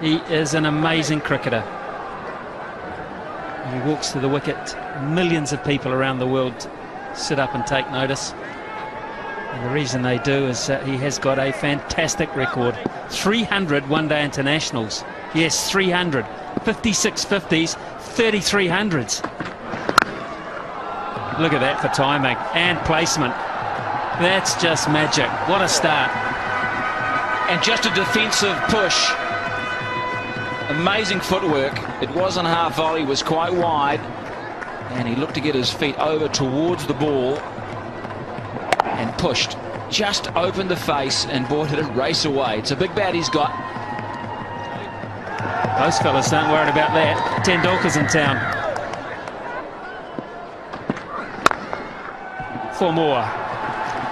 He is an amazing cricketer. He walks to the wicket. Millions of people around the world sit up and take notice. And the reason they do is he has got a fantastic record. 300 one-day internationals. Yes, 300. 56 50s, 33 hundreds. Look at that for timing and placement. That's just magic. What a start. And just a defensive push. Amazing footwork. It wasn't half volley, was quite wide. And he looked to get his feet over towards the ball and pushed. Just opened the face and boy did it race away. It's a big bat he's got. Those fellas aren't worried about that. Tendulkar's in town. 4 more.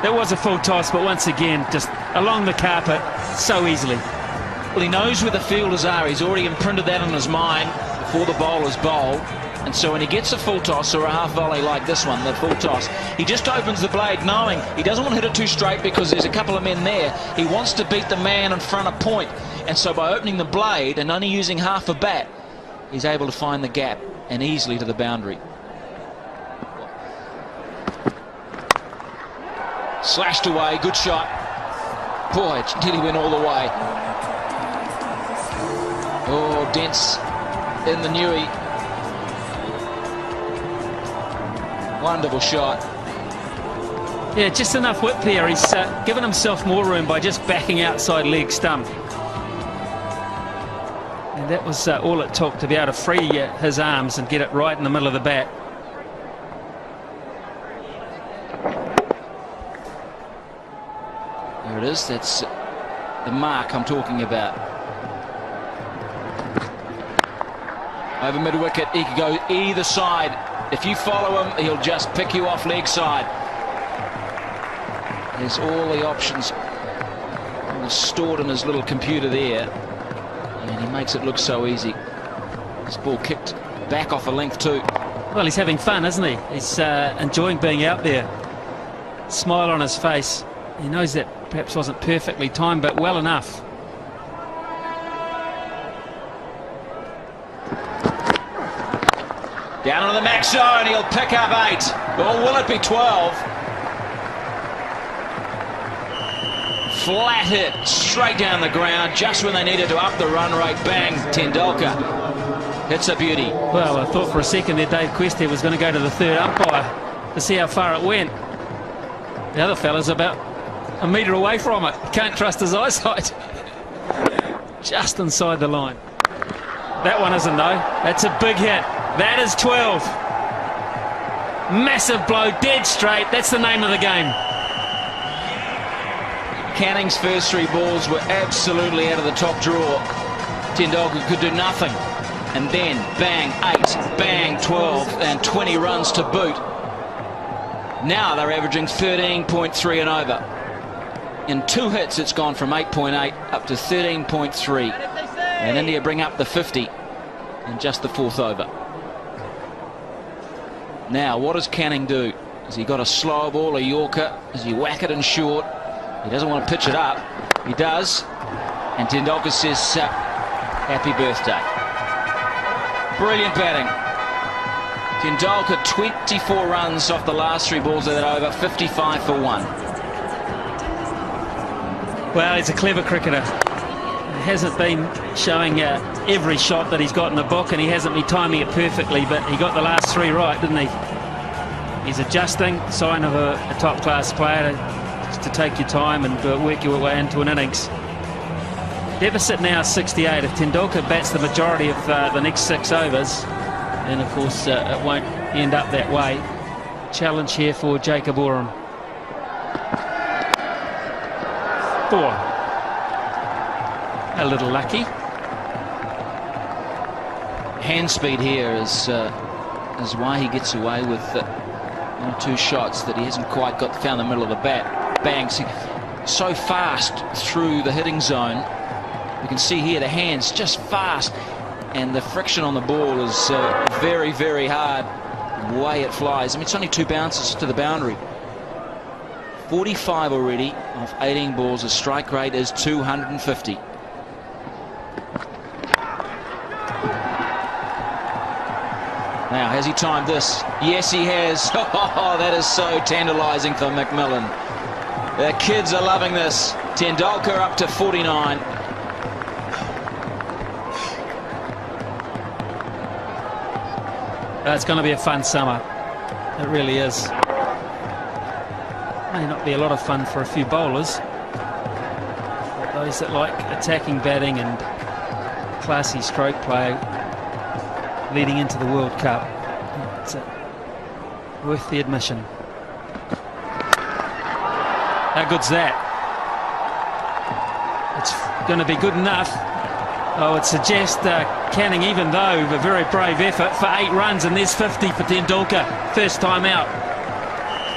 That was a full toss, but once again, just along the carpet so easily. Well, he knows where the fielders are. He's already imprinted that on his mind before the bowlers bowl. And so when he gets a full toss or a half volley like this one, the full toss, he just opens the blade knowing he doesn't want to hit it too straight because there's a couple of men there. He wants to beat the man in front of point. And so by opening the blade and only using half a bat, he's able to find the gap and easily to the boundary. Slashed away, good shot. Boy, it nearly went all the way. Oh, dents in the Newey. Wonderful shot. Yeah, just enough width there. He's given himself more room by just backing outside leg stump. And that was all it took to be able to free his arms and get it right in the middle of the bat. There it is. That's the mark I'm talking about. Over mid-wicket, he could go either side. If you follow him, he'll just pick you off leg side. There's all the options stored in his little computer there. And he makes it look so easy. This ball kicked back off a length too. Well, he's having fun, isn't he? He's enjoying being out there. Smile on his face. He knows that perhaps wasn't perfectly timed, but well enough. Down on the max zone, he'll pick up 8. Or will it be 12? Flat hit, straight down the ground, just when they needed to up the run rate. Bang, Tendulkar. It's a beauty. Well, I thought for a second there Dave Questy was going to go to the third umpire to see how far it went. The other fella's about a metre away from it. He can't trust his eyesight. Just inside the line. That one isn't though. That's a big hit. That is 12. Massive blow, dead straight. That's the name of the game. Canning's first 3 balls were absolutely out of the top drawer. Tendulkar could do nothing. And then, bang, 8, bang, 12, and 20 runs to boot. Now they're averaging 13.3 and over. In 2 hits, it's gone from 8.8 up to 13.3. And India bring up the 50 in just the 4th over. Now, what does Canning do? Has he got a slow ball, a Yorker? Does he whack it in short? He doesn't want to pitch it up. He does. And Tendulkar says, happy birthday. Brilliant batting. Tendulkar, 24 runs off the last 3 balls of that over, 55 for 1. Well, he's a clever cricketer. He hasn't been showing every shot that he's got in the book, and he hasn't been timing it perfectly, but he got the last 3 right, didn't he? He's adjusting, sign of a top-class player, just to take your time and work your way into an innings. Deficit now 68. If Tendulkar bats the majority of the next 6 overs, then of course it won't end up that way. Challenge here for Jacob Oram. 4. A little lucky. Hand speed here is why he gets away with 1 or 2 shots that he hasn't quite found the middle of the bat. Bang, so fast through the hitting zone. You can see here the hands just fast, and the friction on the ball is very, very hard. The way it flies. I mean, it's only 2 bounces to the boundary. 45 already off 18 balls. The strike rate is 250. Now, has he timed this? Yes, he has. Oh, that is so tantalising for McMillan. The kids are loving this. Tendulkar up to 49. It's going to be a fun summer. It really is. May not be a lot of fun for a few bowlers, but those that like attacking batting and classy stroke play leading into the World Cup, it's worth the admission. How good's that? It's going to be good enough. I would suggest Canning, even though a very brave effort, for 8 runs, and there's 50 for Tendulkar, first time out.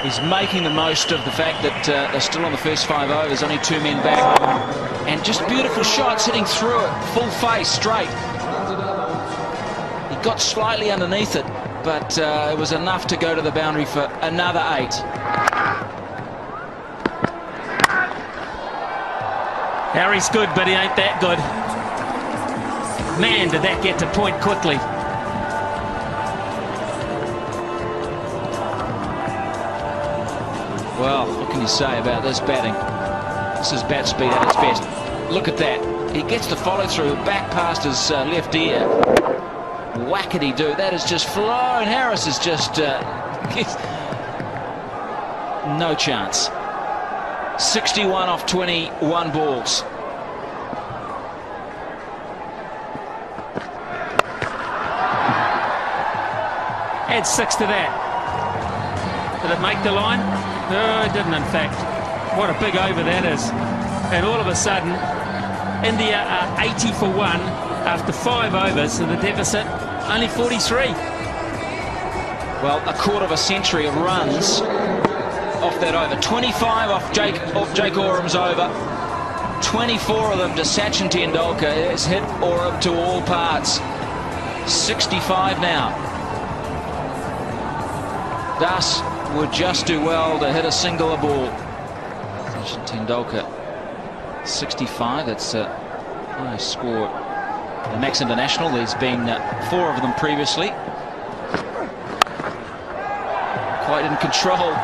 He's making the most of the fact that they're still on the first 5 overs, only 2 men back. And just beautiful shots, hitting through it, full face, straight. He got slightly underneath it, but it was enough to go to the boundary for another 8. Harry's good, but he ain't that good. Man, did that get to point quickly. Well, what can you say about this batting? This is bat speed at its best. Look at that. He gets the follow through back past his left ear. Whackety do. That is just flown. Harris is just no chance. 61 off 21 balls. Add 6 to that. Did it make the line? No, it didn't, in fact. What a big over that is. And all of a sudden, India are 80 for 1 after 5 overs, and the deficit only 43. Well, a quarter of a century of runs off that over. 25 off Jake Oram's over. 24 of them to Sachin Tendulkar. Has hit Oram to all parts. 65 now. Das would just do well to hit a single ball. Sachin Tendulkar 65. That's a nice score. The Max International, there's been 4 of them previously. Quite in control.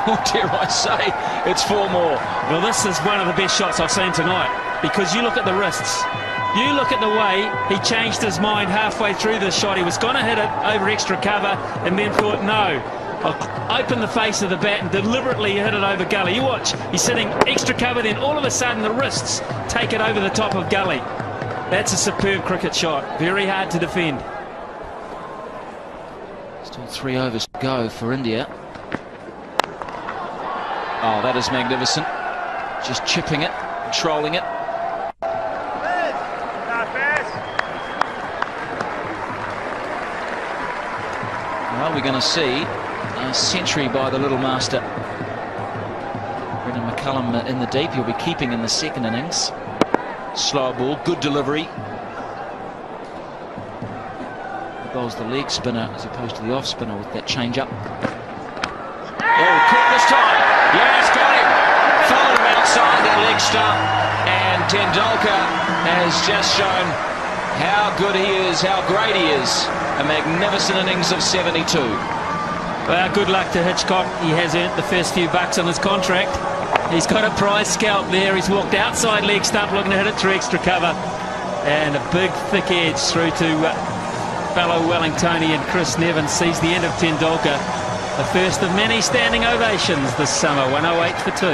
Or dare I say, it's 4 more. Well, this is one of the best shots I've seen tonight, because you look at the wrists. You look at the way he changed his mind halfway through this shot. He was going to hit it over extra cover and then thought, no, I'll open the face of the bat and deliberately hit it over gully. You watch, he's sitting extra cover, then all of a sudden the wrists take it over the top of gully. That's a superb cricket shot. Very hard to defend. Still 3 overs to go for India. Oh, that is magnificent. Just chipping it, controlling it. Well, we're going to see a century by the little master. Brendan McCullum in the deep. He'll be keeping in the second innings. Slow ball, good delivery. He bowls the leg spinner as opposed to the off spinner with that change up. Oh, caught this time. Yes, got him. Followed him outside that leg stump. And Tendulkar has just shown how good he is, how great he is. A magnificent innings of 72. Well, good luck to Hitchcock. He has earned the first few bucks on his contract. He's got a prize scalp there. He's walked outside leg stump looking to hit it through extra cover. And a big thick edge through to fellow Wellingtonian Chris Nevins. Sees the end of Tendulkar. The first of many standing ovations this summer. 108 for 2.